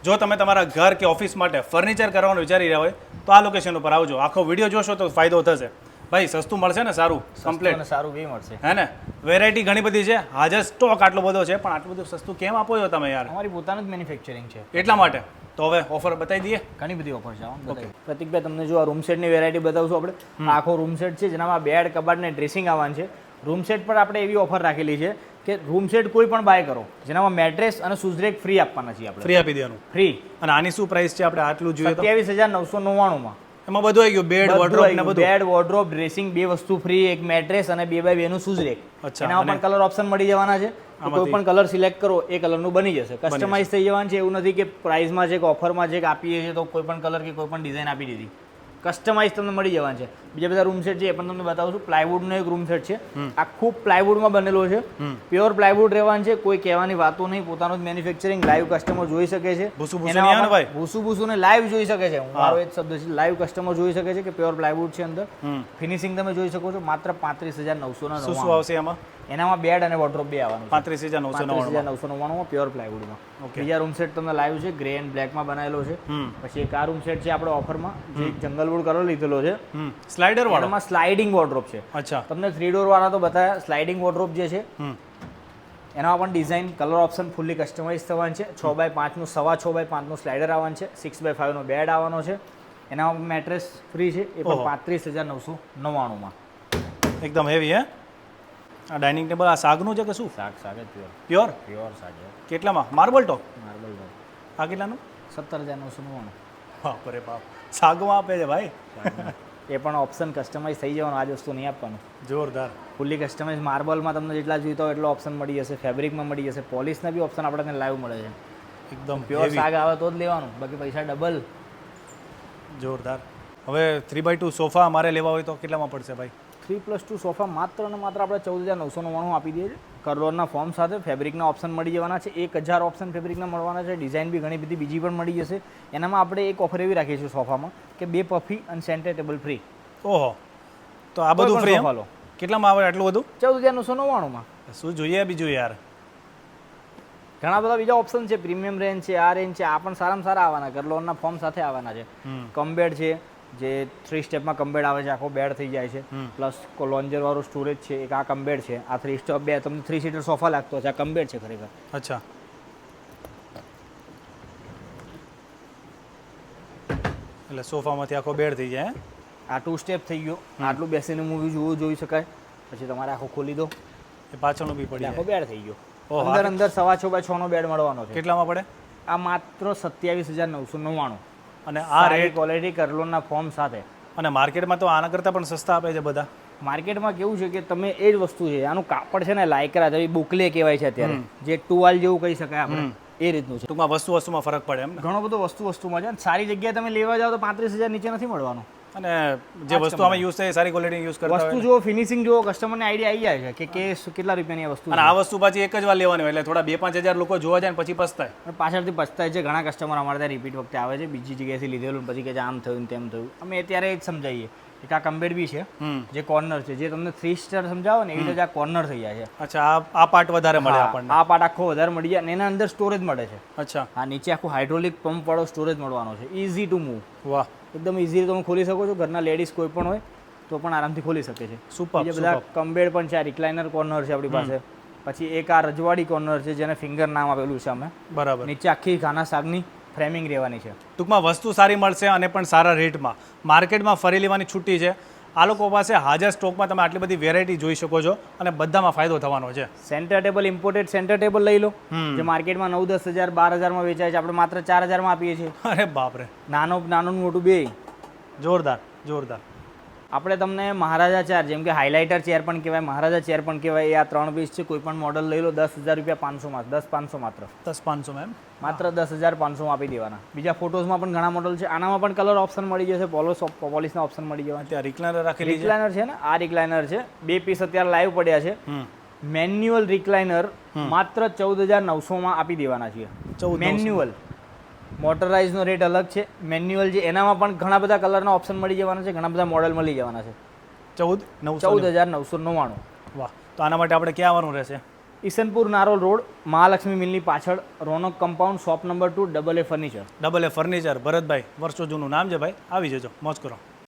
જો તમે તમારા ઘર કે ઓફિસ માટે ફર્નિચર કરવાનું વિચારી રહ્યા હોય તો આ લોકેશન ઉપર આવજો. આખો વિડીયો જોશો તો ફાયદો થશે. ભાઈ સસ્તું મળશે ને? સારું કમ્પ્લીટ સારું બી મળશે, હે ને? વેરાયટી ઘણી બધી છે, હાજર સ્ટોક આટલો બધો છે, પણ આટલું બધું સસ્તું કેમ આપો છો તમે યાર? અમારી પોતાનું જ મેન્યુફેક્ચરિંગ છે એટલા માટે. તો હવે ઓફર બતાવી દઈએ. ઘણી બધી ઓફર છે. પ્રતિકભાઈ તમને જો આ રૂમ સેટની વેરાયટી બતાવશું આપણે. આખો રૂમ સેટ છે જેનામાં બેડ, કબાટ ને ડ્રેસિંગ આવવાનું છે. રૂમ સેટ પર આપણે એવી ઓફર રાખેલી છે કે રૂમ સેટ કોઈ પણ બાય કરો જેનામાં મેટ્રેસ અને સુઝરેક ફ્રી આપવાના છે આપણે. ફ્રી આપી દેવાનું. ફ્રી. અને આની શું પ્રાઇસ છે આપણે આટલું જોઈએ તો? 27,999 માં. એમાં બધું આવી ગયું, બેડ, વોર્ડરોબ ને બધું. બેડ, વોર્ડરોબ, ડ્રેસિંગ બે વસ્તુ ફ્રી, એક મેટ્રેસ અને 2x2 નું સુઝરેક. એનામાં પણ કલર ઓપ્શન મળી જવાના છે. કોઈ પણ કલર સિલેક્ટ કરો એ કલરનું બની જશે. કસ્ટમાઇઝ થઈ જવાનું છે. એવું નથી કે પ્રાઇસમાં છે કે ઓફરમાં છે કે આપીએ છીએ તો કોઈ પણ કલર કે કોઈ પણ ડિઝાઇન આપી દીધી. કસ્ટમાઇઝ તમને મળી જવાનું છે. બીજા બધા રૂમ સેટ છે એ પણ તમને બતાવશું. પ્લાયવુડનો એક રૂમ સેટ છે, આખું પ્લાયવુડમાં બનેલો છે. પ્યોર પ્લાયવુડ રહેવાનું છે, કોઈ કહેવાની વાતો નહીં. પોતાનું જ મેન્યુફેક્ચરિંગ, લાઈવ કસ્ટમર જોઈ શકે છે. ભૂસું ભૂસું ને લાઈવ જોઈ શકે છે. મારો એ જ શબ્દ છે, લાઈવ કસ્ટમર જોઈ શકે છે કે પ્યોર પ્લાયવુડ છે. અંદર ફિનિશિંગ તમે જોઈ શકો છો. માત્ર 35,999. શું આવશે એમાં? એનામાં બેડ અને વોર્ડરોબ બે આવવાનું. 35,999 પ્યોર પ્લાયવુડમાં. બીજા રૂમ સેટ તમને લાવ્યું છે, ગ્રે એન્ડ બ્લેકમાં બનાવેલો છે. પછી એક આ રૂમ સેટ છે આપણે ઓફરમાં, જે જંગલવુડ કલર લીધેલો છે, સ્લાઇડર વાળો. એમાં સ્લાઇડિંગ વોર્ડરોબ છે. અચ્છા. તમને 3 ડોર વાળા તો બતાવ્યા. સ્લાઇડિંગ વોર્ડરોબ જે છે એનામાં પણ design, colour option fully customise થવાનું છે. 6x5 નું, 6.5 નું સ્લાઇડર આવવાનું છે. 6x5 નો બેડ આવવાનો છે. એનામાં મેટ્રેસ ફ્રી છે. એ પણ 35,999 માં. એકદમ હેવી. હે? આ ડાઇનિંગ ટેબલ આ સાગનું છે કે શું? સાગ જ પ્યોર સાગ છે. કેટલામાં? માર્બલ ટોપ. માર્બલ ટોપ. આ કેટલાનું? 17,999. બાપ રે બાપ, સાગમાં આપે છે ભાઈ. એ પણ ઓપ્શન કસ્ટમાઇઝ થઈ જવાનું. આ જ વસ્તુ નહીં આપવાનું. જોરદાર. Fully customise. માર્બલમાં તમને જેટલા જોઈતો હોય એટલો ઓપ્શન મળી જશે. ફેબ્રિકમાં મળી જશે. પોલિશના બી ઓપ્શન આપણને લાઈવ મળે છે. એકદમ પ્યોર સાગ આવે તો જ લેવાનું, બાકી પૈસા ડબલ. જોરદાર. હવે 3x2 સોફા અમારે લેવા હોય તો કેટલામાં પડશે ભાઈ? 3+2 સોફા માત્ર અને માત્ર આપણે 14,999 આપી દઈએ છીએ. કલરના ફોર્મ સાથે ફેબ્રિકના ઓપ્શન મળી જવાના છે. 1,000 ઓપ્શન ફેબ્રિકના મળવાના છે. ડિઝાઇન બી ઘણી બધી બીજી પણ મળી જશે. એનામાં આપણે એક ઓફર એવી રાખીએ છીએ સોફામાં કે 2 પફી અને સેન્ટર ટેબલ ફ્રી. ઓહો, તો આ બધું ફ્રી. કેટલામાં આવે આટલું બધું? 14,999 માં. શું જોઈએ બીજું યાર? ઘણા બધા બીજા ઓપ્શન છે. પ્રીમિયમ રેન્જ છે, આ રેન્જ છે. આ પણ સારામાં સારા આવવાના કલરના ફોર્મ સાથે આવવાના છે. કમબેડ છે, જે 3 સ્ટેપમાં કમબેડ આવે છે, આખો બેડ થઈ જાય છે. પ્લસ લોન્જર વાળું સ્ટોરેજ છે. એક આ કમબેડ છે. આ 3 સ્ટેપ બે તમને 3 સીટર સોફા લાગતો છે. આ કમબેડ છે ખરેખર. અચ્છા. એટલે સોફામાંથી આખો બેડ થઈ જાય. આ 2 સ્ટેપ થઈ ગયો. આટલું બેસીને મૂવી જોઈ શકાય. પછી તમારે આખો ખોલી દો, એ પાછળનું બી પડી આખો બેડ થઈ ગયો. અંદર 6.5x6 નો બેડ મળવાનો છે. કેટલામાં પડે? આ માત્ર 27,999. અને આ રેટ ક્વોલિટી કરલોનના ફોર્મ સાથે. અને માર્કેટમાં તો આના કરતાં પણ સસ્તા આપે છે બધા. માર્કેટમાં કેવું છે કે તમે એ જ વસ્તુ છે, આનું કાપડ છે ને લાયકરા જેવી બુકલે કહેવાય છે અત્યારે, જે ટુવાલ જેવું કહી શકાય આપણે, એ રીતનું છે. ટૂંકમાં વસ્તુમાં ફરક પડે એમ ને? ઘણો બધો વસ્તુમાં છે. સારી જગ્યાએ તમે લેવા જાઓ તો 35,000 નીચે નથી મળવાનું. અને જે વસ્તુ અમે યુઝ થાય સારી ક્વોલિટી યુઝ કરતા વસ્તુ જુઓ, ફિનિશિંગ જુઓ, કસ્ટમરને આઈડિયા આવી જાય છે કે કેટલા રૂપિયાની આ વસ્તુ. અને આ વસ્તુ પાછી એક જ વાર લેવાની હોય એટલે થોડા 2-5 હજાર લોકો જોવા જાય ને પછી પછતાય. પાછળથી પછતાય છે. ઘણા કસ્ટમર અમારે ત્યાં રિપીટ વખતે આવે છે, બીજી જગ્યાએથી લીધેલું પછી કે આમ થયું ને તેમ થયું. અમે અત્યારે જ સમજાવીએ. એક આ કમ્બેડ બી છે, જે કોર્નર છે, જે તમને 3 સ્ટાર સમજાવો ને એવી રીતે આ કોર્નર થઈ જાય છે. અચ્છા, આ પાર્ટ વધારે મળે આપણને? આ પાર્ટ આખો વધારે મળી જાય અને એના અંદર સ્ટોરેજ મળે છે. અચ્છા. હા, નીચે આખું હાઇડ્રોલિક પંપ વાળો સ્ટોરેજ મળવાનો છે. Easy to move. વાહ, એકદમ ઇઝીલી તમે ખોલી શકો છો. ઘરના લેડીઝ કોઈ પણ હોય તો પણ આરામથી ખોલી શકે છે. સુપર. બધા કમ્બેડ પણ છે. આ રિક્લાઇનર કોર્નર છે આપણી પાસે. પછી એક આ રજવાડી કોર્નર છે, જેને ફિંગર નામ આપેલું છે અમે. બરાબર. નીચે આખી ઘાના શાકની ફ્રેમિંગ રહેવાની છે. ટૂંકમાં વસ્તુ સારી મળશે અને પણ સારા રેટમાં. માર્કેટમાં ફરી લેવાની છૂટી છે. આ લોકો પાસે હાજર સ્ટોકમાં તમે આટલી બધી વેરાયટી જોઈ શકો છો અને બધામાં ફાયદો થવાનો છે. Centre table, imported centre table લઈ લો, જે માર્કેટમાં 9-10 હજાર 12,000 માં વેચાય છે. આપણે માત્ર 4,000 માં આપીએ છીએ. અરે બાપ રે. નાનું મોટું બે. જોરદાર જોરદાર. આપણે તમને મહારાજા ચેર, જેમ કે હાઇલાઇટર ચેર પણ કહેવાય, મહારાજા ચેર પણ કહેવાય, એ આ 3 પીસ છે. કોઈ પણ મોડલ લઈ લો, 10,000 રૂપિયા 500 માં. 10,500 માત્ર. 10,500 માં એમ? માત્ર 10,500 માં આપી દેવાના. બીજા ફોટોઝમાં પણ ઘણા મોડલ છે. આનામાં પણ કલર ઓપ્શન મળી જશે, પોલિશના ઓપ્શન મળી જવાના. ત્યાં રિક્લાઇનર રાખેલી છે. રિક્લાઇનર છે ને, આ રિક્લાઇનર છે. 2 પીસ અત્યારે લાઈવ પડ્યા છે. મેન્યુઅલ રિક્લાઇનર માત્ર 14,900 માં આપી દેવાના છે. મેન્યુઅલ. મોટરાઇઝનો રેટ અલગ છે. મેન્યુઅલ છે એનામાં પણ ઘણા બધા કલરના ઓપ્શન મળી જવાના છે, ઘણા બધા મોડલ મળી જવાના છે. 14,999. વાહ. તો આના માટે આપણે ક્યાં આવવાનું રહેશે? ઈસનપુર નારોલ રોડ મહાલક્ષ્મી મિલની પાછળ Ronak compound shop number 2 AA furniture. AA furniture. Bharatbhai, વર્ષો જૂનું નામ છે ભાઈ, આવી જજો, મોજ કરો.